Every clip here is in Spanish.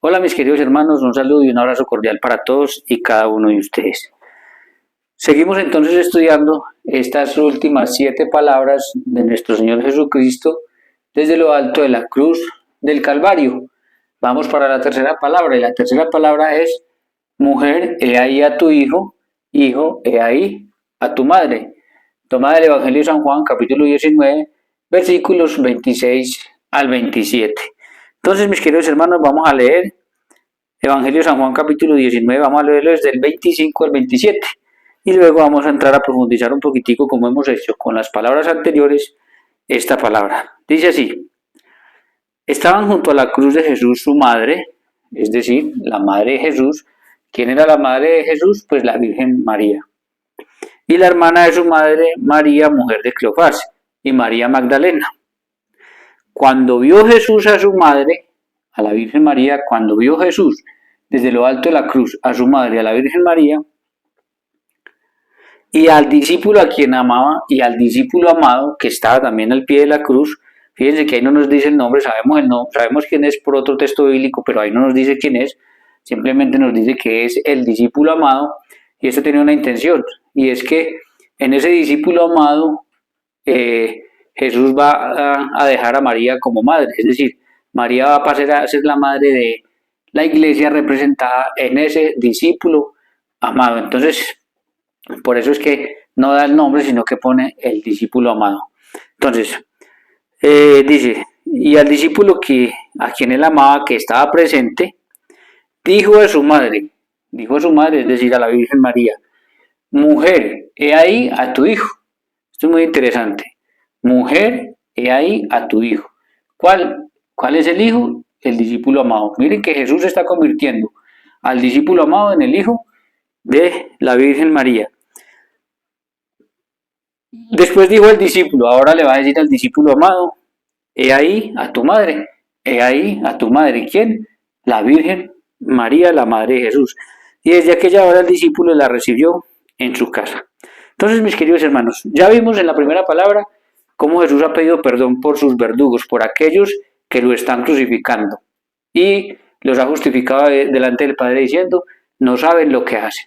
Hola mis queridos hermanos, un saludo y un abrazo cordial para todos y cada uno de ustedes. Seguimos entonces estudiando estas últimas 7 palabras de nuestro Señor Jesucristo desde lo alto de la cruz del Calvario. Vamos para la tercera palabra y la tercera palabra es: mujer, he ahí a tu hijo, hijo, he ahí a tu madre. Toma del Evangelio de San Juan, capítulo 19, versículos 26 al 27. Entonces, mis queridos hermanos, vamos a leer Evangelio de San Juan capítulo 19, vamos a leerlo desde el 25 al 27 y luego vamos a entrar a profundizar un poquitico, como hemos hecho con las palabras anteriores, esta palabra. Dice así: estaban junto a la cruz de Jesús su madre, es decir, la madre de Jesús. ¿Quién era la madre de Jesús? Pues la Virgen María. Y la hermana de su madre, María, mujer de Cleofás, y María Magdalena. Cuando vio Jesús a su madre, a la Virgen María, cuando vio Jesús desde lo alto de la cruz a su madre, a la Virgen María, y al discípulo a quien amaba y al discípulo amado que estaba también al pie de la cruz. Fíjense que ahí no nos dice el nombre, sabemos quién es por otro texto bíblico, pero ahí no nos dice quién es, simplemente nos dice que es el discípulo amado, y esto tiene una intención, y es que en ese discípulo amado Jesús va a dejar a María como madre, es decir, María va a pasar a ser la madre de la iglesia representada en ese discípulo amado. Entonces, por eso es que no da el nombre, sino que pone el discípulo amado. Entonces, dice: y al discípulo a quien él amaba, que estaba presente, dijo a su madre, es decir, a la Virgen María: mujer, he ahí a tu hijo. Esto es muy interesante. Mujer, he ahí a tu hijo. ¿Cuál es el hijo? El discípulo amado. Miren que Jesús está convirtiendo al discípulo amado en el hijo de la Virgen María. Después dijo el discípulo, ahora le va a decir al discípulo amado: he ahí a tu madre, he ahí a tu madre. ¿Quién? La Virgen María, la madre de Jesús. Y desde aquella hora el discípulo la recibió en su casa. Entonces, mis queridos hermanos, ya vimos en la primera palabra cómo Jesús ha pedido perdón por sus verdugos, por aquellos que lo están crucificando. Y los ha justificado delante del Padre diciendo: no saben lo que hacen.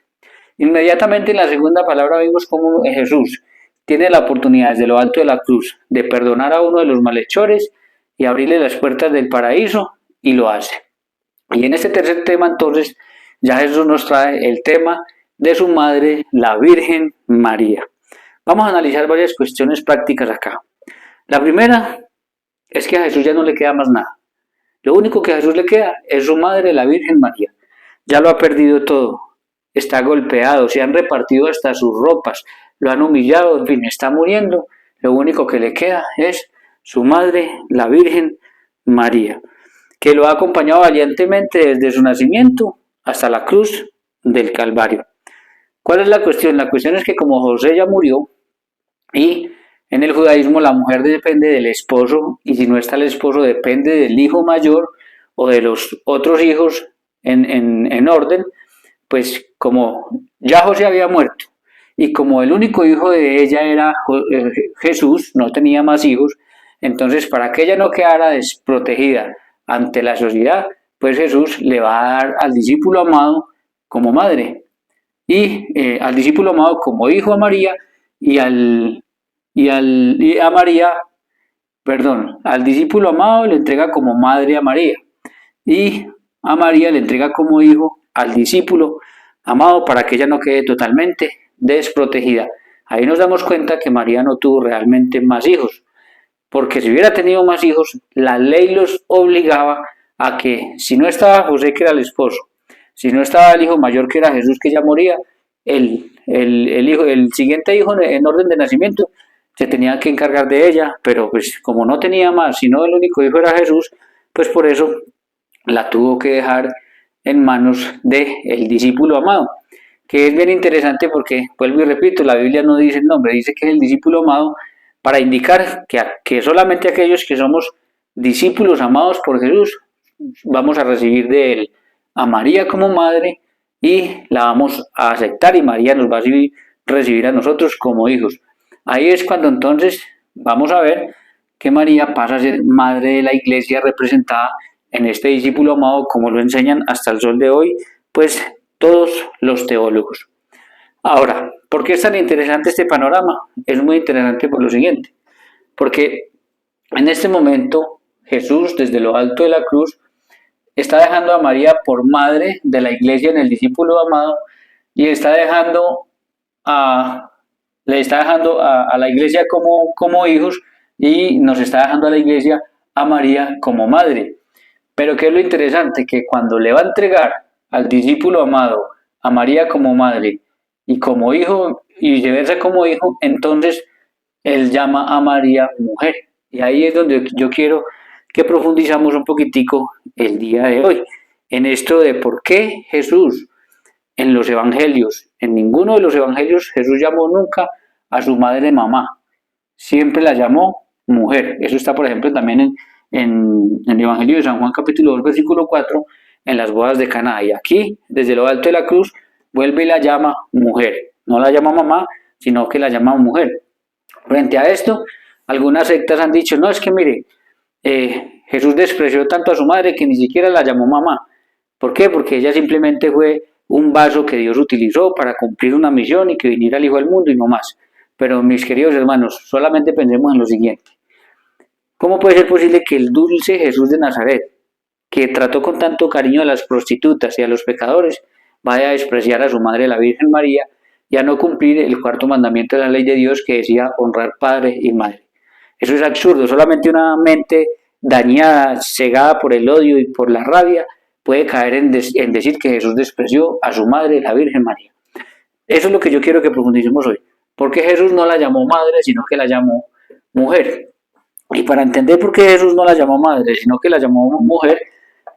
Inmediatamente en la segunda palabra vimos cómo Jesús tiene la oportunidad desde lo alto de la cruz de perdonar a uno de los malhechores y abrirle las puertas del paraíso, y lo hace. Y en este tercer tema entonces ya Jesús nos trae el tema de su madre, la Virgen María. Vamos a analizar varias cuestiones prácticas acá. La primera es que a Jesús ya no le queda más nada. Lo único que a Jesús le queda es su madre, la Virgen María. Ya lo ha perdido todo. Está golpeado, se han repartido hasta sus ropas, lo han humillado, en fin, está muriendo. Lo único que le queda es su madre, la Virgen María, que lo ha acompañado valientemente desde su nacimiento hasta la cruz del Calvario. ¿Cuál es la cuestión? La cuestión es que como José ya murió, y en el judaísmo la mujer depende del esposo, y si no está el esposo depende del hijo mayor o de los otros hijos en orden, pues como ya José había muerto y como el único hijo de ella era Jesús, no tenía más hijos, entonces para que ella no quedara desprotegida ante la sociedad, pues Jesús le va a dar al discípulo amado como madre, y al discípulo amado como hijo a María, y a María, perdón, al discípulo amado le entrega como madre a María, y a María le entrega como hijo al discípulo amado, para que ella no quede totalmente desprotegida. Ahí nos damos cuenta que María no tuvo realmente más hijos, porque si hubiera tenido más hijos, la ley los obligaba a que, si no estaba José, que era el esposo, si no estaba el hijo mayor, que era Jesús, que ya moría, el siguiente hijo en orden de nacimiento se tenía que encargar de ella, pero pues como no tenía más, sino el único hijo era Jesús, pues por eso la tuvo que dejar en manos del discípulo amado, que es bien interesante porque, vuelvo y repito, la Biblia no dice el nombre, dice que es el discípulo amado, para indicar que solamente aquellos que somos discípulos amados por Jesús vamos a recibir de él a María como madre, y la vamos a aceptar, y María nos va a recibir a nosotros como hijos. Ahí es cuando entonces vamos a ver que María pasa a ser madre de la iglesia representada en este discípulo amado, como lo enseñan hasta el sol de hoy, pues todos los teólogos. Ahora, ¿por qué es tan interesante este panorama? Es muy interesante por lo siguiente, porque en este momento Jesús, desde lo alto de la cruz, está dejando a María por madre de la iglesia en el discípulo amado y está dejando le está dejando a la iglesia como hijos y nos está dejando a la iglesia a María como madre. Pero ¿qué es lo interesante? Que cuando le va a entregar al discípulo amado a María como madre y como hijo y viceversa como hijo, entonces él llama a María mujer. Y ahí es donde yo quiero que profundizamos un poquitico el día de hoy, en esto de por qué Jesús en los evangelios, en ninguno de los evangelios Jesús llamó nunca a su madre mamá, siempre la llamó mujer. Eso está, por ejemplo, también en el Evangelio de San Juan capítulo 2, versículo 4, en las bodas de Caná. Y aquí, desde lo alto de la cruz, vuelve y la llama mujer. No la llama mamá, sino que la llama mujer. Frente a esto, algunas sectas han dicho, no, es que mire, Jesús despreció tanto a su madre que ni siquiera la llamó mamá. ¿Por qué? Porque ella simplemente fue un vaso que Dios utilizó para cumplir una misión y que viniera el Hijo al mundo y no más. Pero mis queridos hermanos, solamente pensemos en lo siguiente. ¿Cómo puede ser posible que el dulce Jesús de Nazaret, que trató con tanto cariño a las prostitutas y a los pecadores, vaya a despreciar a su madre la Virgen María y a no cumplir el cuarto mandamiento de la ley de Dios que decía honrar padre y madre? Eso es absurdo, solamente una mente dañada, cegada por el odio y por la rabia, puede caer en decir que Jesús despreció a su madre, la Virgen María. Eso es lo que yo quiero que profundicemos hoy. ¿Por qué Jesús no la llamó madre, sino que la llamó mujer? Y para entender por qué Jesús no la llamó madre, sino que la llamó mujer,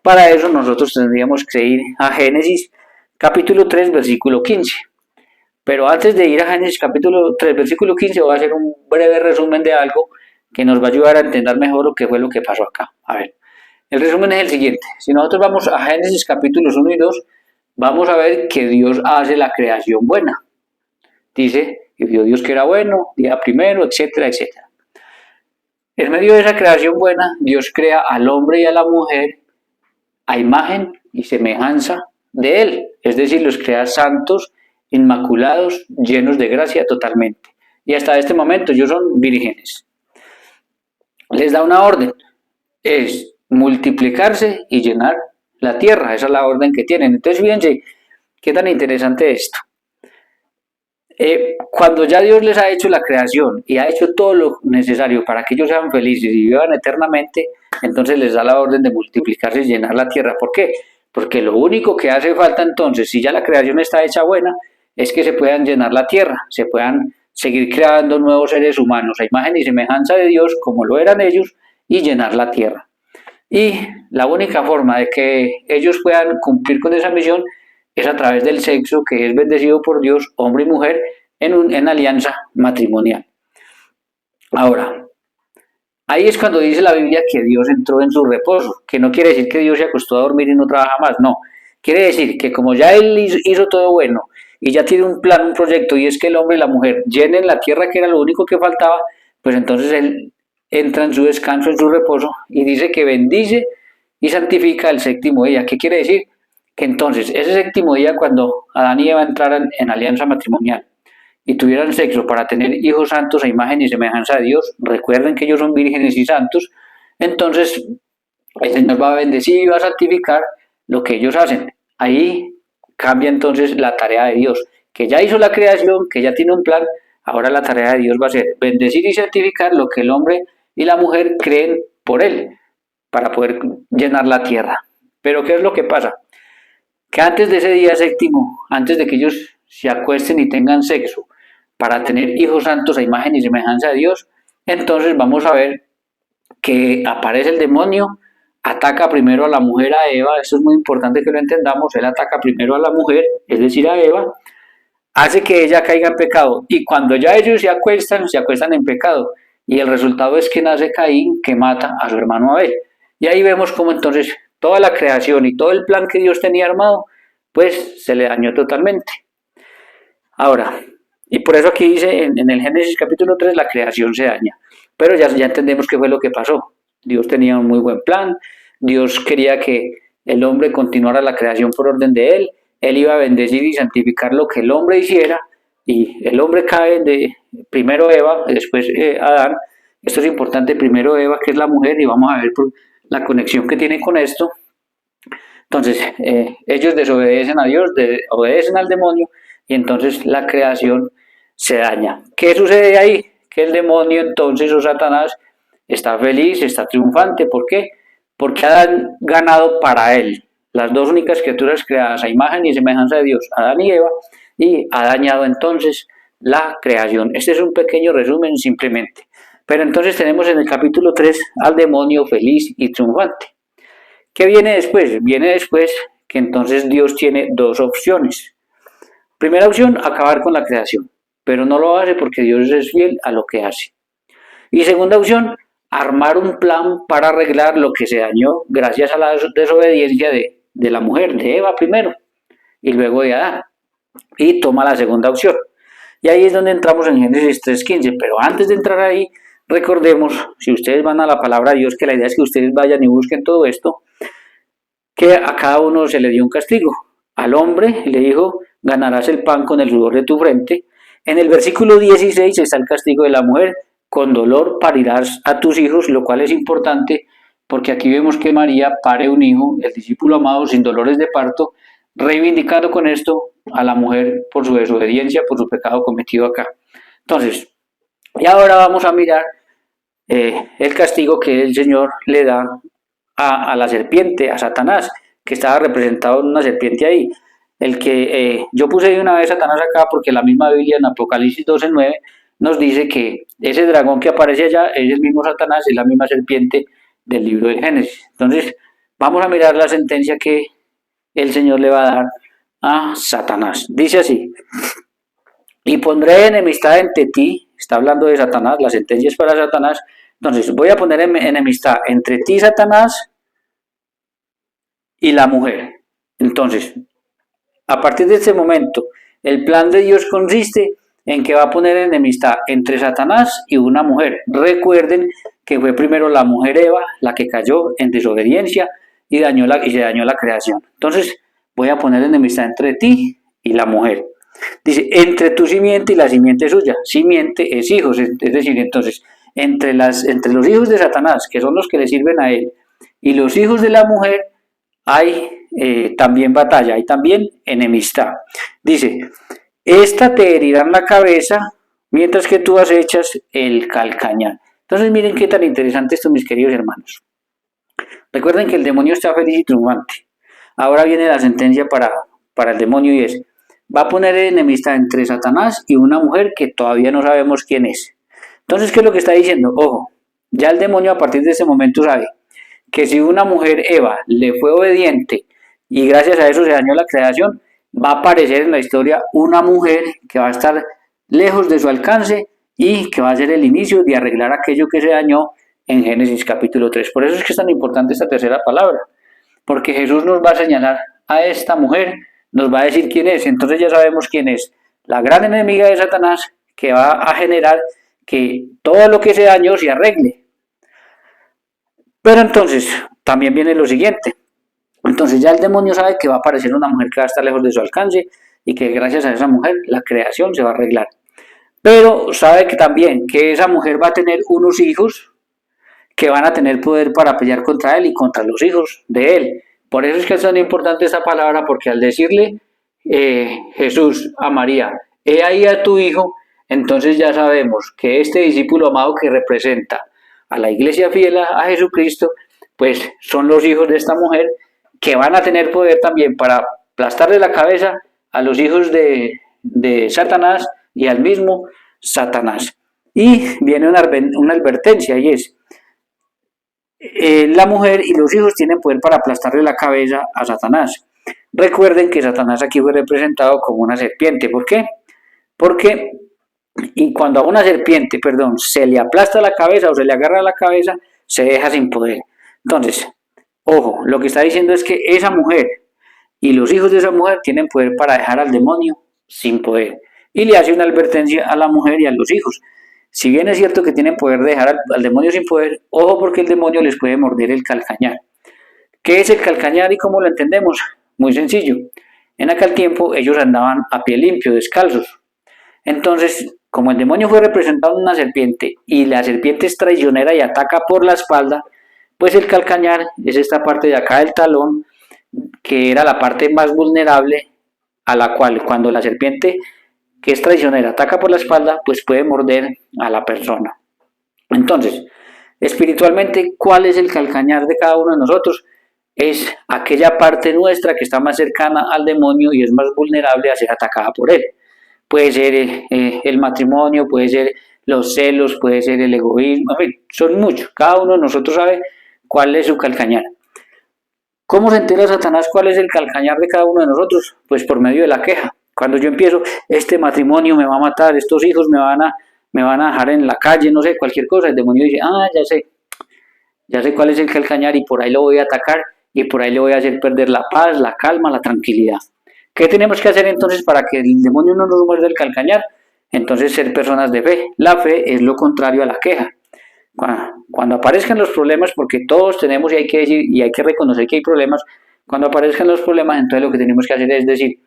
para eso nosotros tendríamos que ir a Génesis capítulo 3, versículo 15. Pero antes de ir a Génesis capítulo 3, versículo 15, voy a hacer un breve resumen de algo que nos va a ayudar a entender mejor lo que fue lo que pasó acá. A ver, el resumen es el siguiente. Si nosotros vamos a Génesis capítulos 1 y 2, vamos a ver que Dios hace la creación buena. Dice, y vio Dios que era bueno, día primero, etcétera, etcétera. En medio de esa creación buena, Dios crea al hombre y a la mujer a imagen y semejanza de Él. Es decir, los crea santos, inmaculados, llenos de gracia totalmente. Y hasta este momento ellos son vírgenes. Les da una orden, es multiplicarse y llenar la tierra. Esa es la orden que tienen. Entonces, fíjense, qué tan interesante esto. Cuando ya Dios les ha hecho la creación y ha hecho todo lo necesario para que ellos sean felices y vivan eternamente, entonces les da la orden de multiplicarse y llenar la tierra. ¿Por qué? Porque lo único que hace falta entonces, si ya la creación está hecha buena, es que se puedan llenar la tierra, se puedan seguir creando nuevos seres humanos a imagen y semejanza de Dios, como lo eran ellos, y llenar la tierra. Y la única forma de que ellos puedan cumplir con esa misión es a través del sexo que es bendecido por Dios, hombre y mujer, en alianza matrimonial. Ahora, ahí es cuando dice la Biblia que Dios entró en su reposo, que no quiere decir que Dios se acostó a dormir y no trabaja más, no. Quiere decir que como ya Él hizo todo bueno y ya tiene un plan, un proyecto, y es que el hombre y la mujer llenen la tierra, que era lo único que faltaba, pues entonces Él entra en su descanso, en su reposo, y dice que bendice y santifica el séptimo día. ¿Qué quiere decir? Que entonces ese séptimo día, cuando Adán y Eva entraran en alianza matrimonial y tuvieran sexo para tener hijos santos a imagen y semejanza de Dios, recuerden que ellos son vírgenes y santos, entonces el Señor va a bendecir y va a santificar lo que ellos hacen. Ahí cambia entonces la tarea de Dios, que ya hizo la creación, que ya tiene un plan. Ahora la tarea de Dios va a ser bendecir y santificar lo que el hombre y la mujer creen por Él, para poder llenar la tierra. Pero ¿qué es lo que pasa? Que antes de ese día séptimo, antes de que ellos se acuesten y tengan sexo para tener hijos santos a imagen y semejanza de Dios, entonces vamos a ver que aparece el demonio, ataca primero a la mujer, a Eva. Eso es muy importante que lo entendamos. Él ataca primero a la mujer, es decir, a Eva, hace que ella caiga en pecado, y cuando ya ellos se acuestan en pecado, y el resultado es que nace Caín, que mata a su hermano Abel. Y ahí vemos cómo entonces toda la creación y todo el plan que Dios tenía armado, pues se le dañó totalmente. Ahora, y por eso aquí dice en el Génesis capítulo 3, la creación se daña. Pero ya entendemos qué fue lo que pasó. Dios tenía un muy buen plan, Dios quería que el hombre continuara la creación por orden de él iba a bendecir y santificar lo que el hombre hiciera, y el hombre cae de primero Eva, después Adán. Esto es importante, primero Eva, que es la mujer, y vamos a ver por la conexión que tiene con esto. Entonces, ellos desobedecen a Dios, obedecen al demonio, y entonces la creación se daña. ¿Qué sucede ahí? Que el demonio entonces, o Satanás, está feliz, está triunfante. ¿Por qué? Porque ha ganado para él. Las dos únicas criaturas creadas a imagen y semejanza de Dios, Adán y Eva, y ha dañado entonces la creación. Este es un pequeño resumen simplemente. Pero entonces tenemos en el capítulo 3 al demonio feliz y triunfante. ¿Qué viene después? Viene después que entonces Dios tiene dos opciones. Primera opción, acabar con la creación, pero no lo hace porque Dios es fiel a lo que hace. Y segunda opción, armar un plan para arreglar lo que se dañó gracias a la desobediencia de la mujer, de Eva primero, y luego de Adán. Y toma la segunda opción. Y ahí es donde entramos en Génesis 3:15. Pero antes de entrar ahí, recordemos, si ustedes van a la palabra de Dios, que la idea es que ustedes vayan y busquen todo esto, que a cada uno se le dio un castigo. Al hombre le dijo, ganarás el pan con el sudor de tu frente. En el versículo 16 está el castigo de la mujer, con dolor parirás a tus hijos, lo cual es importante porque aquí vemos que María pare un hijo, el discípulo amado, sin dolores de parto, reivindicando con esto a la mujer por su desobediencia, por su pecado cometido acá. Entonces, y ahora vamos a mirar el castigo que el Señor le da a la serpiente, a Satanás, que estaba representado en una serpiente ahí. El que yo puse de una vez Satanás acá porque la misma Biblia en Apocalipsis 12:9 nos dice que ese dragón que aparece allá es el mismo Satanás, es la misma serpiente del libro de Génesis. Entonces, vamos a mirar la sentencia que el Señor le va a dar a Satanás. Dice así: y pondré enemistad entre ti, está hablando de Satanás, la sentencia es para Satanás. Entonces, voy a poner enemistad entre ti, Satanás, y la mujer. Entonces, a partir de este momento, el plan de Dios consiste en que va a poner enemistad entre Satanás y una mujer. Recuerden que fue primero la mujer Eva la que cayó en desobediencia y se dañó la creación. Entonces, voy a poner enemistad entre ti y la mujer. Dice, entre tu simiente y la simiente suya. Simiente es hijos, es decir, entonces, entre los hijos de Satanás, que son los que le sirven a él, y los hijos de la mujer, hay también batalla, hay también enemistad. Dice, esta te herirá en la cabeza, mientras que tú acechas el calcañar. Entonces miren qué tan interesante esto, mis queridos hermanos. Recuerden que el demonio está feliz y triunfante. Ahora viene la sentencia para el demonio y es, va a poner enemistad entre Satanás y una mujer que todavía no sabemos quién es. Entonces, ¿qué es lo que está diciendo? Ojo, ya el demonio a partir de ese momento sabe que si una mujer, Eva, le fue obediente y gracias a eso se dañó la creación, va a aparecer en la historia una mujer que va a estar lejos de su alcance y que va a ser el inicio de arreglar aquello que se dañó en Génesis capítulo 3. Por eso es que es tan importante esta tercera palabra, porque Jesús nos va a señalar a esta mujer, nos va a decir quién es, entonces ya sabemos quién es, la gran enemiga de Satanás que va a generar que todo lo que se dañó se arregle. Pero entonces, también viene lo siguiente. Entonces ya el demonio sabe que va a aparecer una mujer que va a estar lejos de su alcance y que gracias a esa mujer la creación se va a arreglar. Pero sabe que también que esa mujer va a tener unos hijos que van a tener poder para pelear contra él y contra los hijos de él. Por eso es que es tan importante esta palabra, porque al decirle Jesús a María, he ahí a tu hijo, entonces ya sabemos que este discípulo amado que representa a la iglesia fiel a Jesucristo, pues son los hijos de esta mujer que van a tener poder también para aplastarle la cabeza a los hijos de Satanás y al mismo Satanás. Y viene una advertencia y es, la mujer y los hijos tienen poder para aplastarle la cabeza a Satanás. Recuerden que Satanás aquí fue representado como una serpiente. ¿Por qué? Porque y cuando a una serpiente, se le aplasta la cabeza o se le agarra la cabeza, se deja sin poder. Entonces, ojo, lo que está diciendo es que esa mujer y los hijos de esa mujer tienen poder para dejar al demonio sin poder. Y le hace una advertencia a la mujer y a los hijos. Si bien es cierto que tienen poder de dejar al demonio sin poder, ojo porque el demonio les puede morder el calcañar. ¿Qué es el calcañar y cómo lo entendemos? Muy sencillo. En aquel tiempo ellos andaban a pie limpio, descalzos. Entonces, como el demonio fue representado en una serpiente y la serpiente es traicionera y ataca por la espalda, pues el calcañar es esta parte de acá del talón, que era la parte más vulnerable, a la cual cuando la serpiente que es traicionera ataca por la espalda, pues puede morder a la persona. Entonces, espiritualmente, ¿cuál es el calcañar de cada uno de nosotros? Es aquella parte nuestra que está más cercana al demonio y es más vulnerable a ser atacada por él. Puede ser el matrimonio, puede ser los celos, puede ser el egoísmo, en fin, son muchos. Cada uno de nosotros sabe cuál es su calcañar. ¿Cómo se entera Satanás cuál es el calcañar de cada uno de nosotros? Pues por medio de la queja. Cuando yo empiezo, este matrimonio me va a matar, estos hijos me van a dejar en la calle, no sé, cualquier cosa, el demonio dice, ya sé cuál es el calcañar y por ahí lo voy a atacar y por ahí le voy a hacer perder la paz, la calma, la tranquilidad. ¿Qué tenemos que hacer entonces para que el demonio no nos muerda el calcañar? Entonces ser personas de fe. La fe es lo contrario a la queja. Cuando aparezcan los problemas, porque todos tenemos y hay que decir y hay que reconocer que hay problemas, cuando aparezcan los problemas, entonces lo que tenemos que hacer es decir,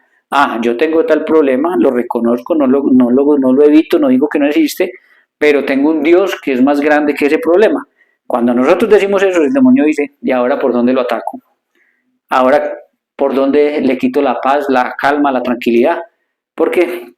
yo tengo tal problema, lo reconozco, no lo evito, no digo que no existe, pero tengo un Dios que es más grande que ese problema. Cuando nosotros decimos eso, el demonio dice, ¿y ahora por dónde lo ataco? Ahora, ¿por dónde le quito la paz, la calma, la tranquilidad? Porque,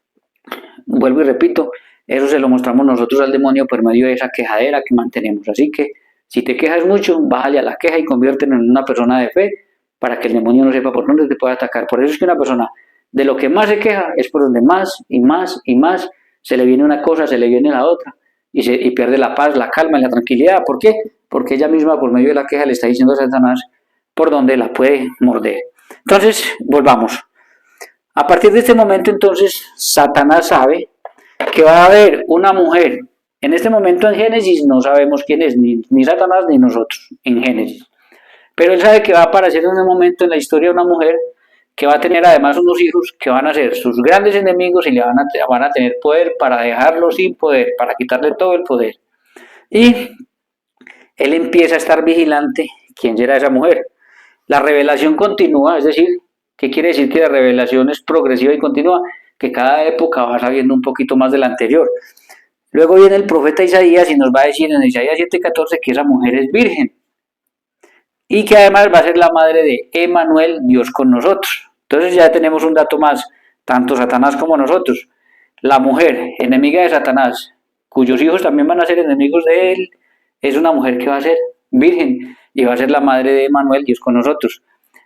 vuelvo y repito, eso se lo mostramos nosotros al demonio por medio de esa quejadera que mantenemos. Así que, si te quejas mucho, bájale a la queja y conviértete en una persona de fe para que el demonio no sepa por dónde te puede atacar. Por eso es que una persona de lo que más se queja es por donde más y más y más se le viene una cosa, se le viene la otra y pierde la paz, la calma y la tranquilidad. ¿Por qué? Porque ella misma por medio de la queja le está diciendo a Satanás por donde la puede morder. Entonces, volvamos. A partir de este momento, entonces, Satanás sabe que va a haber una mujer. En este momento en Génesis no sabemos quién es, ni Satanás ni nosotros, en Génesis. Pero él sabe que va a aparecer en un momento en la historia una mujer que va a tener además unos hijos que van a ser sus grandes enemigos y le van a tener poder para dejarlo sin poder, para quitarle todo el poder. Y él empieza a estar vigilante quién será esa mujer. La revelación continúa, es decir, ¿qué quiere decir que la revelación es progresiva y continua? Que cada época va sabiendo un poquito más de la anterior. Luego viene el profeta Isaías y nos va a decir en Isaías 7:14 que esa mujer es virgen y que además va a ser la madre de Emmanuel, Dios con nosotros. Entonces ya tenemos un dato más, tanto Satanás como nosotros. La mujer, enemiga de Satanás, cuyos hijos también van a ser enemigos de él, es una mujer que va a ser virgen y va a ser la madre de Emmanuel, Dios con nosotros.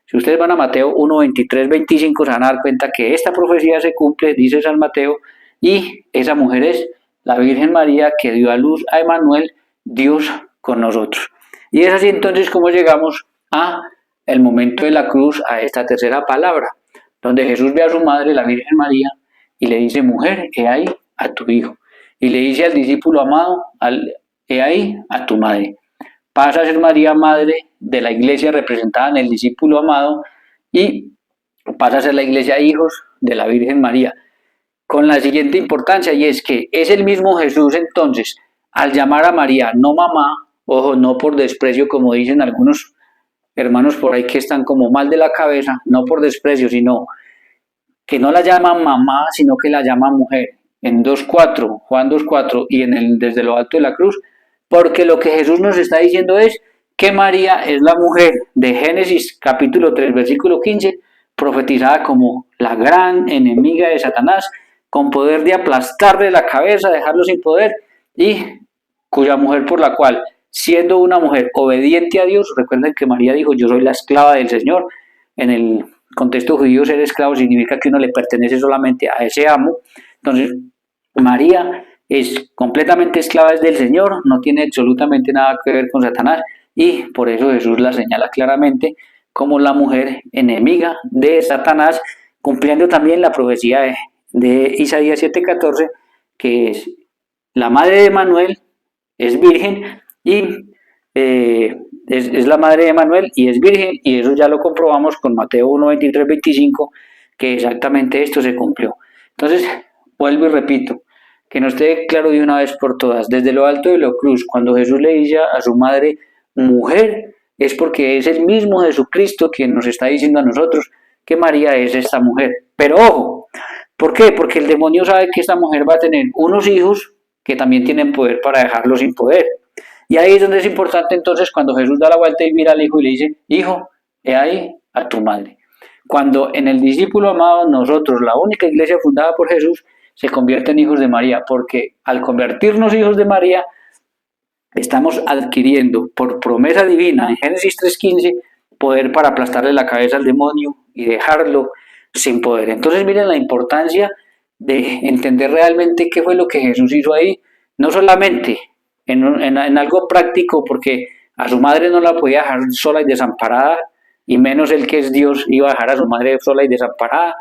Si ustedes van a Mateo 1, 23, 25, se van a dar cuenta que esta profecía se cumple, dice San Mateo, y esa mujer es la Virgen María que dio a luz a Emmanuel, Dios con nosotros. Y es así entonces como llegamos a el momento de la cruz, a esta tercera palabra, donde Jesús ve a su madre, la Virgen María, y le dice, mujer, he ahí a tu hijo. Y le dice al discípulo amado, he ahí a tu madre. Pasa a ser María madre de la iglesia representada en el discípulo amado y pasa a ser la iglesia hijos de la Virgen María. Con la siguiente importancia, y es que es el mismo Jesús entonces, al llamar a María no mamá, ojo, no por desprecio como dicen algunos hermanos por ahí que están como mal de la cabeza, no por desprecio, sino que no la llama mamá, sino que la llama mujer. En 2.4, Juan 2.4 y desde lo alto de la cruz, porque lo que Jesús nos está diciendo es que María es la mujer de Génesis capítulo 3, versículo 15, profetizada como la gran enemiga de Satanás, con poder de aplastarle la cabeza, dejarlo sin poder, y cuya mujer por la cual, siendo una mujer obediente a Dios, recuerden que María dijo, yo soy la esclava del Señor, en el contexto judío ser esclavo significa que uno le pertenece solamente a ese amo, entonces María es completamente esclava del Señor, no tiene absolutamente nada que ver con Satanás y por eso Jesús la señala claramente como la mujer enemiga de Satanás, cumpliendo también la profecía de Isaías 7:14, que es la madre de Manuel, es virgen y es la madre de Manuel y es virgen, y eso ya lo comprobamos con Mateo 1, 23, 25, que exactamente esto se cumplió. Entonces, vuelvo y repito, que nos esté claro de una vez por todas, desde lo alto de la cruz, cuando Jesús le dice a su madre, mujer, es porque es el mismo Jesucristo quien nos está diciendo a nosotros que María es esta mujer. Pero ojo, ¿por qué? Porque el demonio sabe que esta mujer va a tener unos hijos que también tienen poder para dejarlo sin poder. Y ahí es donde es importante entonces cuando Jesús da la vuelta y mira al hijo y le dice, hijo, he ahí a tu madre. Cuando en el discípulo amado nosotros, la única iglesia fundada por Jesús, se convierte en hijos de María, porque al convertirnos hijos de María, estamos adquiriendo por promesa divina en Génesis 3:15 poder para aplastarle la cabeza al demonio y dejarlo sin poder. Entonces miren la importancia de entender realmente qué fue lo que Jesús hizo ahí, no solamente en algo práctico, porque a su madre no la podía dejar sola y desamparada, y menos el que es Dios iba a dejar a su madre sola y desamparada,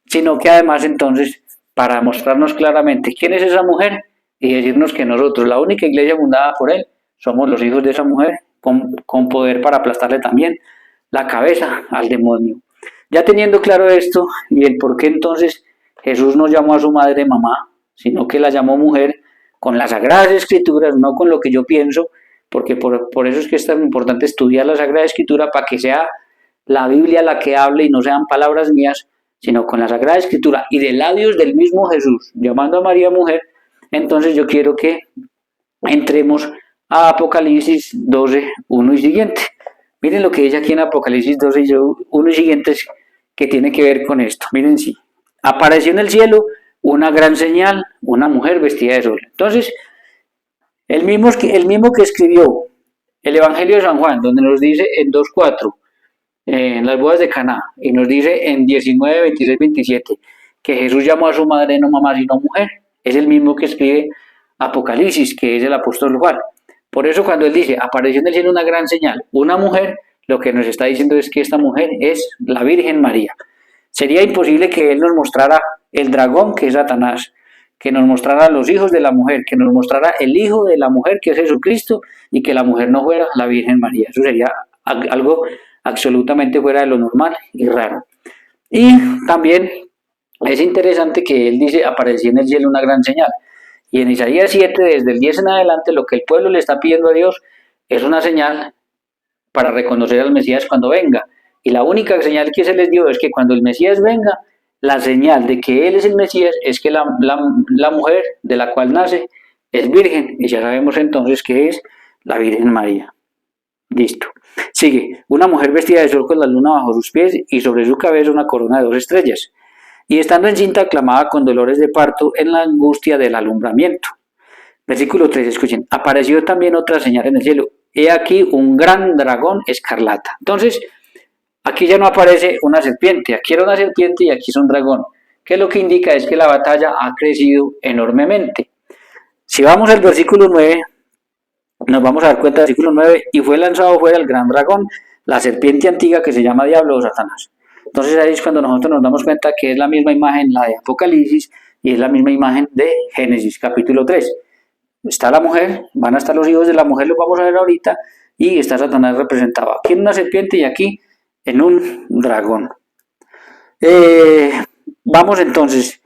sino que además entonces para mostrarnos claramente quién es esa mujer y decirnos que nosotros, la única iglesia fundada por él, somos los hijos de esa mujer con poder para aplastarle también la cabeza al demonio. Ya teniendo claro esto y el por qué entonces Jesús no llamó a su madre mamá, sino que la llamó mujer con las Sagradas Escrituras, no con lo que yo pienso, porque por eso es que es tan importante estudiar la Sagrada Escritura para que sea la Biblia la que hable y no sean palabras mías, sino con la Sagrada Escritura y de labios del mismo Jesús, llamando a María mujer. Entonces yo quiero que entremos a Apocalipsis 12, 1 y siguiente. Miren lo que dice aquí en Apocalipsis 12, 1 y siguientes, que tiene que ver con esto. Miren, sí. Apareció en el cielo una gran señal, una mujer vestida de sol. Entonces, el mismo que escribió el Evangelio de San Juan, donde nos dice en 2:4, en las bodas de Caná, y nos dice en 19, 26, 27, que Jesús llamó a su madre no mamá, sino mujer. Es el mismo que escribe Apocalipsis, que es el apóstol Juan. Por eso cuando él dice, apareció en el cielo una gran señal, una mujer, lo que nos está diciendo es que esta mujer es la Virgen María. Sería imposible que él nos mostrara el dragón, que es Satanás, que nos mostrara los hijos de la mujer, que nos mostrara el hijo de la mujer, que es Jesucristo, y que la mujer no fuera la Virgen María. Eso sería algo absolutamente fuera de lo normal y raro. Y también es interesante que él dice, apareció en el cielo una gran señal. Y en Isaías 7, desde el 10 en adelante, lo que el pueblo le está pidiendo a Dios es una señal para reconocer al Mesías cuando venga. Y la única señal que se les dio es que cuando el Mesías venga, la señal de que Él es el Mesías es que la mujer de la cual nace es virgen. Y ya sabemos entonces que es la Virgen María. Listo. Sigue. Una mujer vestida de sol con la luna bajo sus pies y sobre su cabeza una corona de 2 estrellas. Y estando encinta clamaba con dolores de parto en la angustia del alumbramiento. Versículo 3, escuchen. Apareció también otra señal en el cielo. He aquí un gran dragón escarlata. Entonces, aquí ya no aparece una serpiente. Aquí era una serpiente y aquí es un dragón. Que lo que indica es que la batalla ha crecido enormemente. Si vamos al versículo 9, nos vamos a dar cuenta del versículo 9. Y fue lanzado fuera el gran dragón, la serpiente antigua que se llama Diablo o Satanás. Entonces ahí es cuando nosotros nos damos cuenta que es la misma imagen la de Apocalipsis y es la misma imagen de Génesis capítulo 3. Está la mujer, van a estar los hijos de la mujer, los vamos a ver ahorita, y está Satanás representado aquí en una serpiente y aquí en un dragón. Vamos entonces,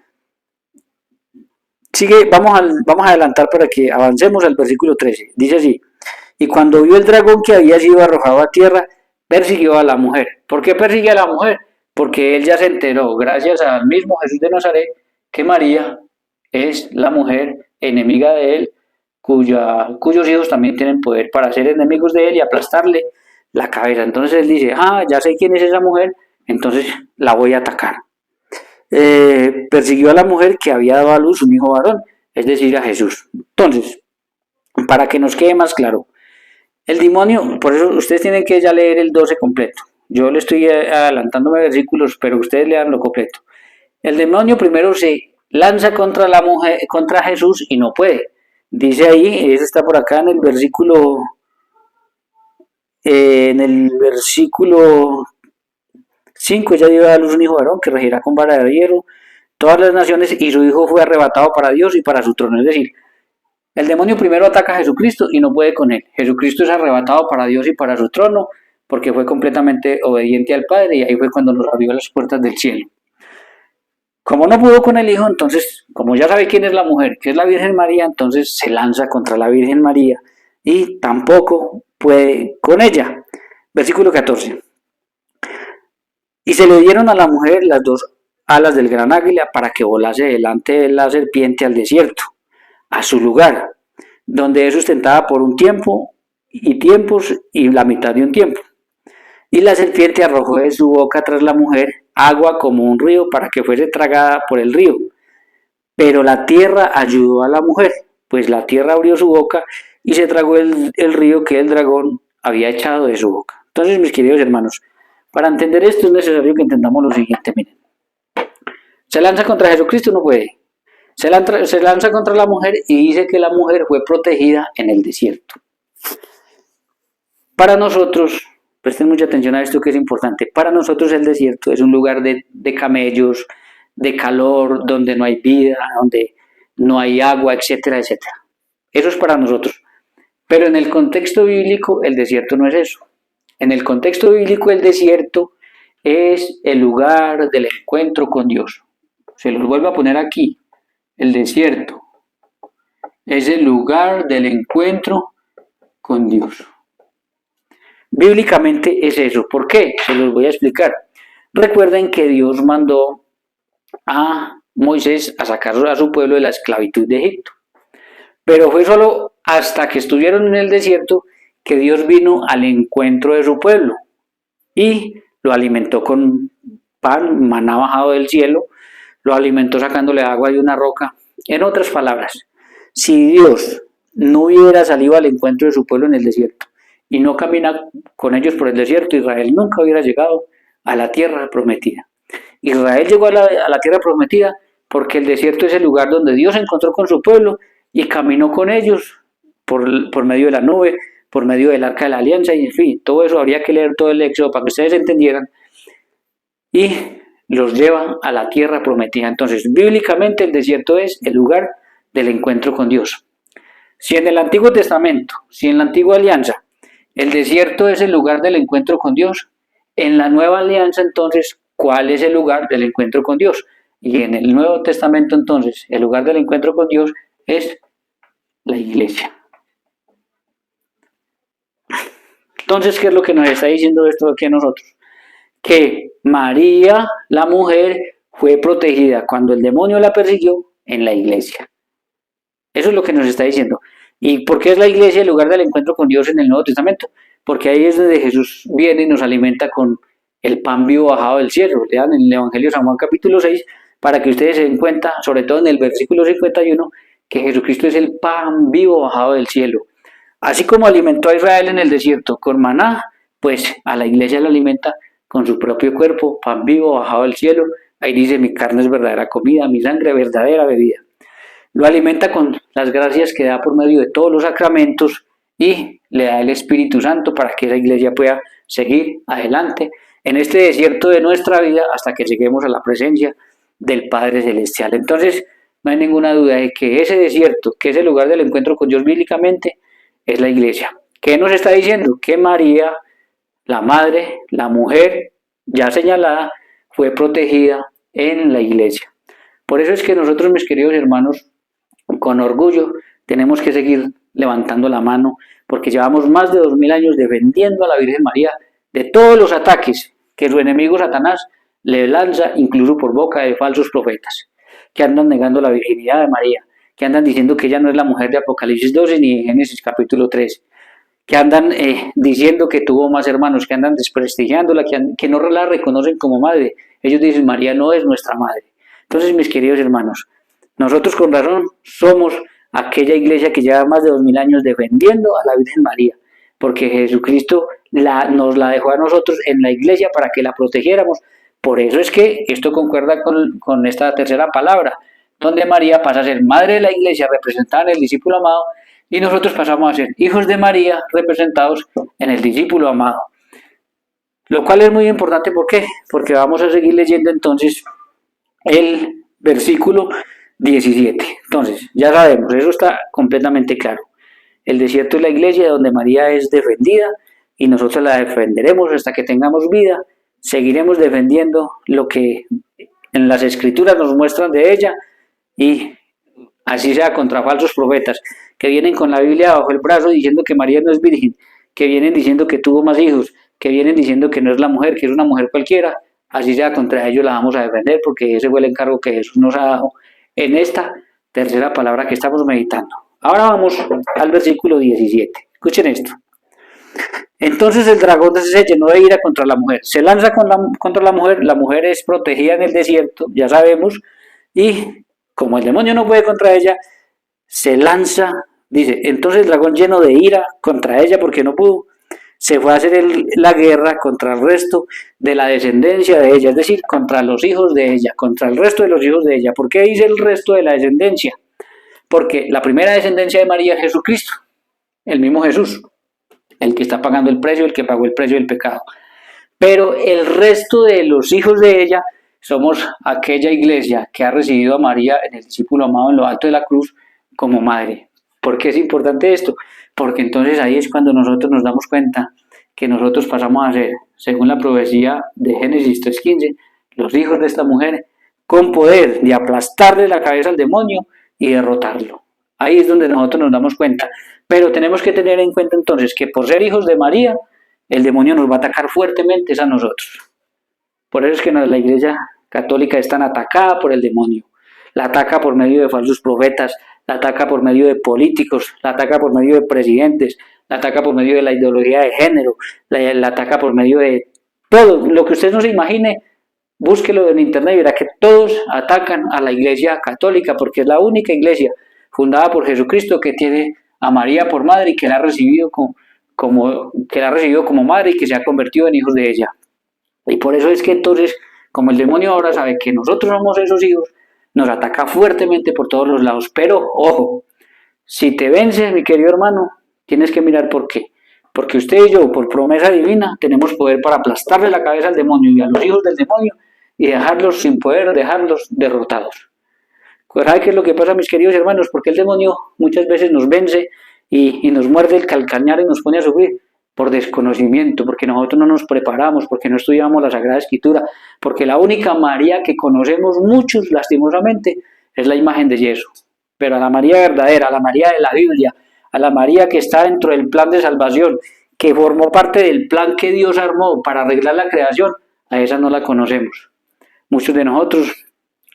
vamos a adelantar para que avancemos al versículo 13. Dice así, y cuando vio el dragón que había sido arrojado a tierra, persiguió a la mujer. ¿Por qué persigue a la mujer? Porque él ya se enteró, gracias al mismo Jesús de Nazaret, que María es la mujer enemiga de él, cuyos hijos también tienen poder para ser enemigos de él y aplastarle la cabeza. Entonces él dice, ya sé quién es esa mujer, entonces la voy a atacar. Persiguió a la mujer que había dado a luz un hijo varón, es decir, a Jesús. Entonces, para que nos quede más claro, el demonio, por eso ustedes tienen que ya leer el 12 completo. Yo le estoy adelantándome versículos, pero ustedes lean lo completo. El demonio primero se lanza contra la mujer, contra Jesús y no puede. Dice ahí, eso está por acá en el versículo 5, ella dio a luz un hijo varón que regirá con vara de hierro todas las naciones y su hijo fue arrebatado para Dios y para su trono. Es decir, el demonio primero ataca a Jesucristo y no puede con él. Jesucristo es arrebatado para Dios y para su trono porque fue completamente obediente al Padre y ahí fue cuando nos abrió las puertas del cielo. Como no pudo con el hijo, entonces, como ya sabe quién es la mujer, que es la Virgen María, entonces se lanza contra la Virgen María y tampoco puede con ella. Versículo 14. Y se le dieron a la mujer las dos alas del gran águila para que volase delante de la serpiente al desierto, a su lugar, donde es sustentada por un tiempo y tiempos y la mitad de un tiempo. Y la serpiente arrojó de su boca tras la mujer agua como un río para que fuese tragada por el río. Pero la tierra ayudó a la mujer, pues la tierra abrió su boca y se tragó el río que el dragón había echado de su boca. Entonces, mis queridos hermanos, para entender esto es necesario que entendamos lo siguiente, miren. Se lanza contra Jesucristo, no puede. Se lanza contra la mujer y dice que la mujer fue protegida en el desierto. Para nosotros, presten mucha atención a esto que es importante, para nosotros el desierto es un lugar de camellos, de calor, donde no hay vida, donde no hay agua, etcétera, etcétera. Eso es para nosotros. Pero en el contexto bíblico el desierto no es eso. En el contexto bíblico el desierto es el lugar del encuentro con Dios. Se los vuelvo a poner aquí. El desierto es el lugar del encuentro con Dios. Bíblicamente es eso. ¿Por qué? Se los voy a explicar. Recuerden que Dios mandó a Moisés a sacar a su pueblo de la esclavitud de Egipto. Pero fue solo hasta que estuvieron en el desierto que Dios vino al encuentro de su pueblo y lo alimentó con pan, maná bajado del cielo, lo alimentó sacándole agua de una roca. En otras palabras, si Dios no hubiera salido al encuentro de su pueblo en el desierto y no camina con ellos por el desierto, Israel nunca hubiera llegado a la tierra prometida. Israel llegó a la tierra prometida porque el desierto es el lugar donde Dios se encontró con su pueblo y caminó con ellos por medio de la nube, por medio del arca de la alianza, y en fin, todo eso habría que leer todo el Éxodo para que ustedes entendieran, y los lleva a la tierra prometida. Entonces, bíblicamente el desierto es el lugar del encuentro con Dios. Si en el Antiguo Testamento, si en la Antigua Alianza, el desierto es el lugar del encuentro con Dios, en la Nueva Alianza, entonces, ¿cuál es el lugar del encuentro con Dios? Y en el Nuevo Testamento, entonces, el lugar del encuentro con Dios es la iglesia. Entonces, ¿qué es lo que nos está diciendo esto aquí a nosotros? Que María, la mujer, fue protegida cuando el demonio la persiguió en la iglesia. Eso es lo que nos está diciendo. ¿Y por qué es la iglesia el lugar del encuentro con Dios en el Nuevo Testamento? Porque ahí es donde Jesús viene y nos alimenta con el pan vivo bajado del cielo. Lean en el Evangelio de San Juan capítulo 6 para que ustedes se den cuenta, sobre todo en el versículo 51, que Jesucristo es el pan vivo bajado del cielo. Así como alimentó a Israel en el desierto con maná, pues a la iglesia la alimenta con su propio cuerpo, pan vivo bajado del cielo. Ahí dice: mi carne es verdadera comida, mi sangre verdadera bebida. Lo alimenta con las gracias que da por medio de todos los sacramentos y le da el Espíritu Santo para que esa iglesia pueda seguir adelante en este desierto de nuestra vida hasta que lleguemos a la presencia del Padre Celestial. Entonces, no hay ninguna duda de que ese desierto, que es el lugar del encuentro con Dios bíblicamente, es la iglesia. ¿Qué nos está diciendo? Que María, la madre, la mujer ya señalada, fue protegida en la iglesia. Por eso es que nosotros, mis queridos hermanos, con orgullo tenemos que seguir levantando la mano, porque llevamos más de 2000 años defendiendo a la Virgen María de todos los ataques que su enemigo Satanás le lanza, incluso por boca de falsos profetas, que andan negando la virginidad de María, que andan diciendo que ella no es la mujer de Apocalipsis 12 ni de Génesis capítulo 3, que andan diciendo que tuvo más hermanos, que andan desprestigiándola, que no la reconocen como madre. Ellos dicen: María no es nuestra madre. Entonces, mis queridos hermanos, nosotros con razón somos aquella iglesia que lleva más de 2000 años defendiendo a la Virgen María, porque Jesucristo nos la dejó a nosotros en la iglesia para que la protegiéramos. Por eso es que esto concuerda con esta tercera palabra, donde María pasa a ser madre de la iglesia, representada en el discípulo amado, y nosotros pasamos a ser hijos de María, representados en el discípulo amado. Lo cual es muy importante, ¿por qué? Porque vamos a seguir leyendo entonces el versículo 17. Entonces, ya sabemos, eso está completamente claro. El desierto es la iglesia donde María es defendida y nosotros la defenderemos hasta que tengamos vida. Seguiremos defendiendo lo que en las escrituras nos muestran de ella, y así sea contra falsos profetas que vienen con la Biblia bajo el brazo diciendo que María no es virgen, que vienen diciendo que tuvo más hijos, que vienen diciendo que no es la mujer, que es una mujer cualquiera, así sea contra ellos la vamos a defender porque ese fue el encargo que Jesús nos ha dado en esta tercera palabra que estamos meditando. Ahora vamos al versículo 17. Escuchen esto. Entonces el dragón se llenó de ira contra la mujer, se lanza contra la mujer es protegida en el desierto, ya sabemos, y como el demonio no puede contra ella, se lanza, dice, entonces el dragón lleno de ira contra ella porque no pudo, se fue a hacer la guerra contra el resto de la descendencia de ella, es decir, contra los hijos de ella, contra el resto de los hijos de ella. ¿Por qué dice el resto de la descendencia? Porque la primera descendencia de María es Jesucristo, el mismo Jesús, el que está pagando el precio, el que pagó el precio del pecado. Pero el resto de los hijos de ella somos aquella iglesia que ha recibido a María, en el discípulo amado en lo alto de la cruz, como madre. ¿Por qué es importante esto? Porque entonces ahí es cuando nosotros nos damos cuenta que nosotros pasamos a ser, según la profecía de Génesis 3:15, los hijos de esta mujer con poder de aplastarle la cabeza al demonio y derrotarlo. Ahí es donde nosotros nos damos cuenta. Pero tenemos que tener en cuenta entonces que por ser hijos de María, el demonio nos va a atacar fuertemente a nosotros. Por eso es que la Iglesia Católica es tan atacada por el demonio. La ataca por medio de falsos profetas, la ataca por medio de políticos, la ataca por medio de presidentes, la ataca por medio de la ideología de género, la ataca por medio de todo. Lo que usted no se imagine, búsquelo en internet y verá que todos atacan a la Iglesia Católica porque es la única iglesia fundada por Jesucristo que tiene a María por madre y que la ha recibido como madre y que se ha convertido en hijos de ella. Y por eso es que entonces, como el demonio ahora sabe que nosotros somos esos hijos, nos ataca fuertemente por todos los lados. Pero, ojo, si te vence, mi querido hermano, tienes que mirar por qué. Porque usted y yo, por promesa divina, tenemos poder para aplastarle la cabeza al demonio y a los hijos del demonio y dejarlos sin poder, dejarlos derrotados. ¿Sabe qué es lo que pasa, mis queridos hermanos? Porque el demonio muchas veces nos vence y nos muerde el calcañar y nos pone a sufrir por desconocimiento, porque nosotros no nos preparamos, porque no estudiamos la Sagrada Escritura, porque la única María que conocemos muchos, lastimosamente, es la imagen de yeso. Pero a la María verdadera, a la María de la Biblia, a la María que está dentro del plan de salvación, que formó parte del plan que Dios armó para arreglar la creación, a esa no la conocemos. Muchos de nosotros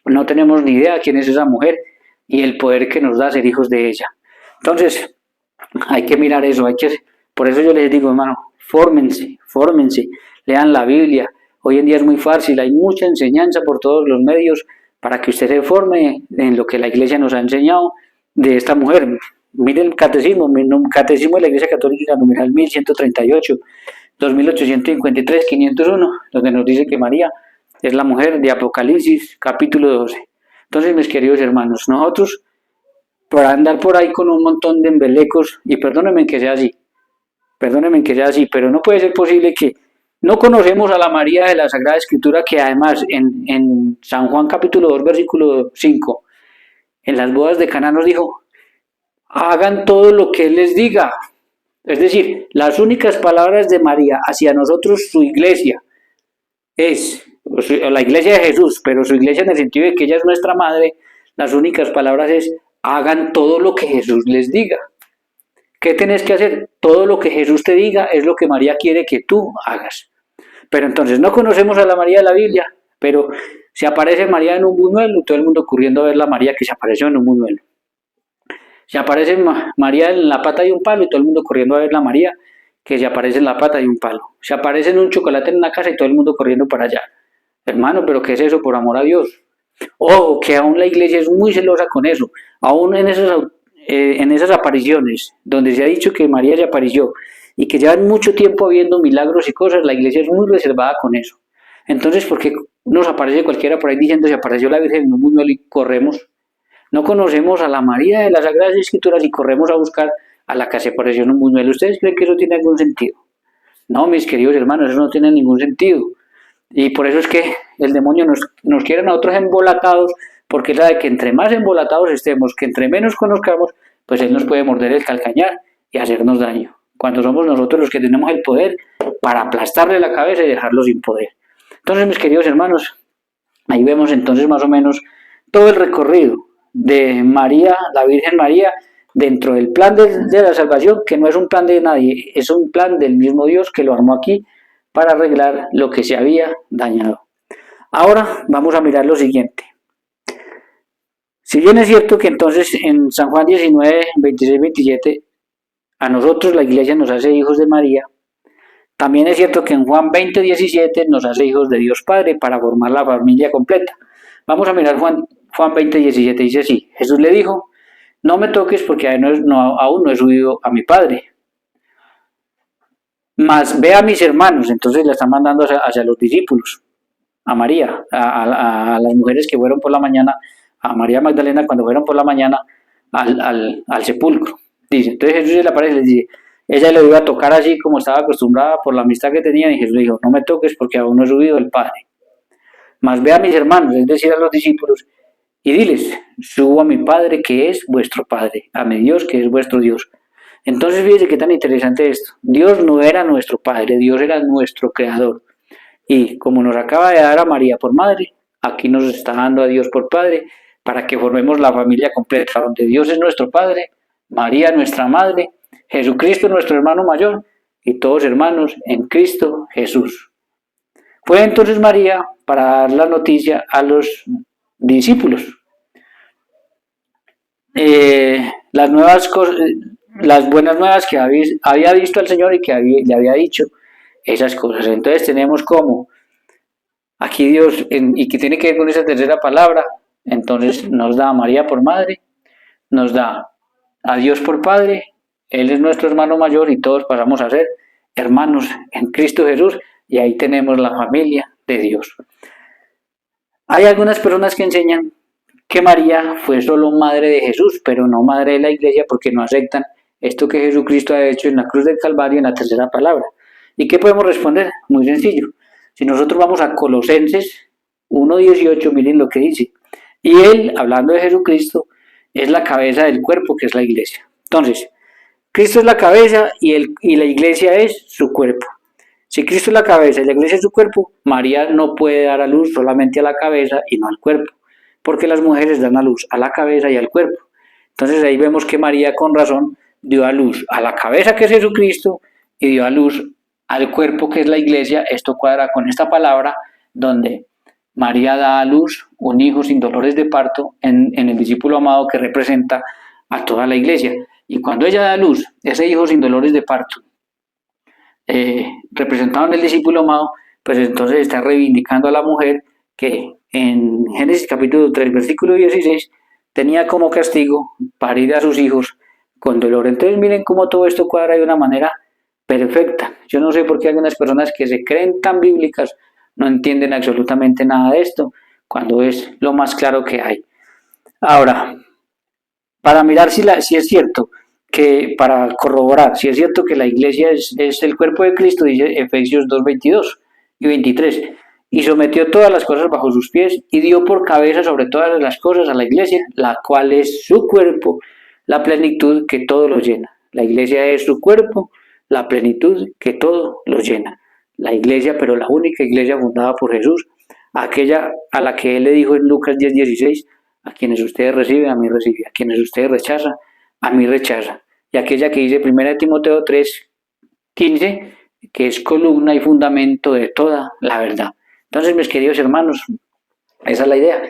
no tenemos ni idea de quién es esa mujer y el poder que nos da ser hijos de ella. Entonces, hay que mirar eso, por eso yo les digo, hermano, fórmense, lean la Biblia. Hoy en día es muy fácil, hay mucha enseñanza por todos los medios para que usted se forme en lo que la Iglesia nos ha enseñado de esta mujer. Mire el catecismo de la Iglesia Católica, numeral 1138, 2853, 501, donde nos dice que María es la mujer de Apocalipsis, capítulo 12. Entonces, mis queridos hermanos, nosotros, por andar por ahí con un montón de embelecos, y perdónenme que sea así, pero no puede ser posible que no conocemos a la María de la Sagrada Escritura, que además en San Juan capítulo 2, versículo 5, en las bodas de Caná nos dijo, hagan todo lo que Él les diga. Es decir, las únicas palabras de María hacia nosotros, su iglesia, es la iglesia de Jesús, pero su iglesia en el sentido de que ella es nuestra madre, las únicas palabras es, hagan todo lo que Jesús les diga. ¿Qué tenés que hacer? Todo lo que Jesús te diga es lo que María quiere que tú hagas. Pero entonces no conocemos a la María de la Biblia, pero se aparece María en un buñuelo, todo el mundo corriendo a ver la María que se apareció en un buñuelo. Se aparece María en la pata de un palo y todo el mundo corriendo a ver la María que se aparece en la pata de un palo. Se aparece en un chocolate en una casa y todo el mundo corriendo para allá. Hermano, ¿pero qué es eso? Por amor a Dios. Ojo, que aún la iglesia es muy celosa con eso. Aún en esas apariciones, donde se ha dicho que María se apareció y que llevan mucho tiempo habiendo milagros y cosas, la iglesia es muy reservada con eso. Entonces, ¿por qué nos aparece cualquiera por ahí diciendo se apareció la Virgen en un buñuelo y corremos? No conocemos a la María de las Sagradas Escrituras y corremos a buscar a la que se apareció en un buñuelo. ¿Ustedes creen que eso tiene algún sentido? No, mis queridos hermanos, eso no tiene ningún sentido. Y por eso es que el demonio nos quiere a nosotros embolatados, porque sabe que entre más embolatados estemos, que entre menos conozcamos, pues Él nos puede morder el calcañar y hacernos daño. Cuando somos nosotros los que tenemos el poder para aplastarle la cabeza y dejarlo sin poder. Entonces, mis queridos hermanos, ahí vemos entonces más o menos todo el recorrido de María, la Virgen María, dentro del plan de la salvación, que no es un plan de nadie, es un plan del mismo Dios que lo armó aquí para arreglar lo que se había dañado. Ahora vamos a mirar lo siguiente. Si bien es cierto que entonces en San Juan 19, 26, 27, a nosotros la iglesia nos hace hijos de María, también es cierto que en Juan 20, 17 nos hace hijos de Dios Padre para formar la familia completa. Vamos a mirar Juan 20, 17, dice así: Jesús le dijo, no me toques porque aún no he subido a mi Padre. Mas ve a mis hermanos, entonces le están mandando hacia los discípulos, a María, a las mujeres que fueron por la mañana, a María Magdalena cuando fueron por la mañana al sepulcro. Dice, entonces Jesús se le aparece y le dice, ella le iba a tocar así como estaba acostumbrada por la amistad que tenía, y Jesús le dijo, no me toques porque aún no he subido el Padre. Mas ve a mis hermanos, es decir, a los discípulos, y diles, subo a mi Padre que es vuestro Padre, a mi Dios que es vuestro Dios. Entonces fíjense qué tan interesante esto. Dios no era nuestro Padre, Dios era nuestro Creador. Y como nos acaba de dar a María por madre, aquí nos está dando a Dios por Padre, para que formemos la familia completa, donde Dios es nuestro Padre, María nuestra Madre, Jesucristo nuestro hermano mayor, y todos hermanos en Cristo Jesús. Fue entonces María para dar la noticia a los discípulos. Las buenas nuevas que había visto al Señor y que le había dicho esas cosas. Entonces tenemos como aquí Dios, y que tiene que ver con esa tercera palabra, entonces nos da a María por madre, nos da a Dios por Padre, Él es nuestro hermano mayor y todos pasamos a ser hermanos en Cristo Jesús, y ahí tenemos la familia de Dios. Hay algunas personas que enseñan que María fue solo madre de Jesús, pero no madre de la iglesia, porque no aceptan esto que Jesucristo ha hecho en la cruz del Calvario en la tercera palabra. ¿Y qué podemos responder? Muy sencillo. Si nosotros vamos a Colosenses 1:18, miren lo que dice. Y Él, hablando de Jesucristo, es la cabeza del cuerpo, que es la iglesia. Entonces, Cristo es la cabeza y la iglesia es su cuerpo. Si Cristo es la cabeza y la iglesia es su cuerpo, María no puede dar a luz solamente a la cabeza y no al cuerpo, porque las mujeres dan a luz a la cabeza y al cuerpo. Entonces ahí vemos que María con razón dio a luz a la cabeza, que es Jesucristo, y dio a luz al cuerpo, que es la iglesia. Esto cuadra con esta palabra donde María da a luz un hijo sin dolores de parto en el discípulo amado, que representa a toda la iglesia. Y cuando ella da a luz ese hijo sin dolores de parto, representado en el discípulo amado, pues entonces está reivindicando a la mujer que en Génesis capítulo 3, versículo 16, tenía como castigo parir a sus hijos con dolor. Entonces miren cómo todo esto cuadra de una manera perfecta. Yo no sé por qué algunas personas que se creen tan bíblicas no entienden absolutamente nada de esto, cuando es lo más claro que hay. Ahora, para mirar si es cierto, para corroborar si es cierto que la iglesia es el cuerpo de Cristo, dice Efesios 2, 22 y 23, y sometió todas las cosas bajo sus pies y dio por cabeza sobre todas las cosas a la iglesia, la cual es su cuerpo, la plenitud que todo lo llena. La iglesia es su cuerpo, la plenitud que todo lo llena. La iglesia, pero la única iglesia fundada por Jesús, aquella a la que Él le dijo en Lucas 10, 16, a quienes ustedes reciben, a mí recibe, a quienes ustedes rechazan, a mí rechaza. Y aquella que dice 1 Timoteo 3, 15, que es columna y fundamento de toda la verdad. Entonces, mis queridos hermanos, esa es la idea.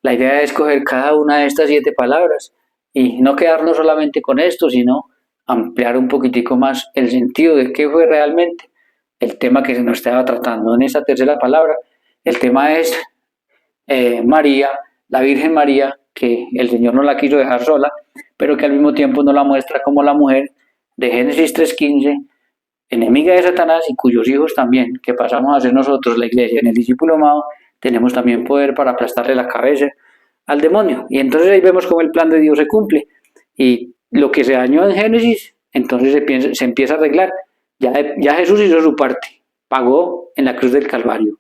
La idea es coger cada una de estas 7 palabras y no quedarnos solamente con esto, sino ampliar un poquitico más el sentido de qué fue realmente el tema que se nos estaba tratando en esta tercera palabra. El tema es María, la Virgen María, que el Señor no la quiso dejar sola, pero que al mismo tiempo nos la muestra como la mujer de Génesis 3:15, enemiga de Satanás, y cuyos hijos también, que pasamos a ser nosotros, la iglesia, en el discípulo amado, tenemos también poder para aplastarle la cabeza al demonio. Y entonces ahí vemos cómo el plan de Dios se cumple. Y lo que se dañó en Génesis, entonces se empieza a arreglar. Ya Jesús hizo su parte, pagó en la cruz del Calvario.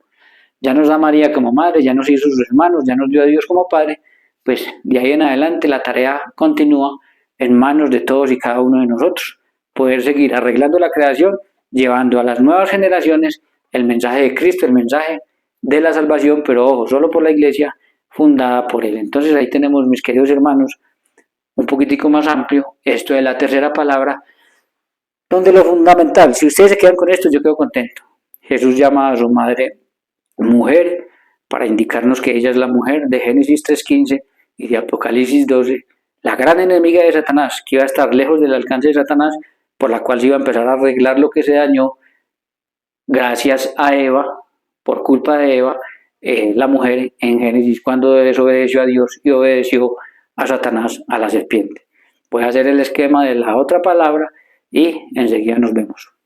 Ya nos da María como madre, ya nos hizo sus hermanos, ya nos dio a Dios como Padre. Pues de ahí en adelante la tarea continúa en manos de todos y cada uno de nosotros. Poder seguir arreglando la creación, llevando a las nuevas generaciones el mensaje de Cristo, el mensaje de la salvación, pero ojo, solo por la iglesia fundada por Él. Entonces ahí tenemos, mis queridos hermanos, un poquitico más amplio esto de la tercera palabra, donde lo fundamental, si ustedes se quedan con esto, yo quedo contento. Jesús llama a su madre mujer para indicarnos que ella es la mujer de Génesis 3:15 y de Apocalipsis 12, la gran enemiga de Satanás, que iba a estar lejos del alcance de Satanás, por la cual se iba a empezar a arreglar lo que se dañó gracias a Eva, por culpa de Eva, la mujer en Génesis cuando desobedeció a Dios y obedeció a Satanás, a la serpiente. Voy a hacer el esquema de la otra palabra y enseguida nos vemos.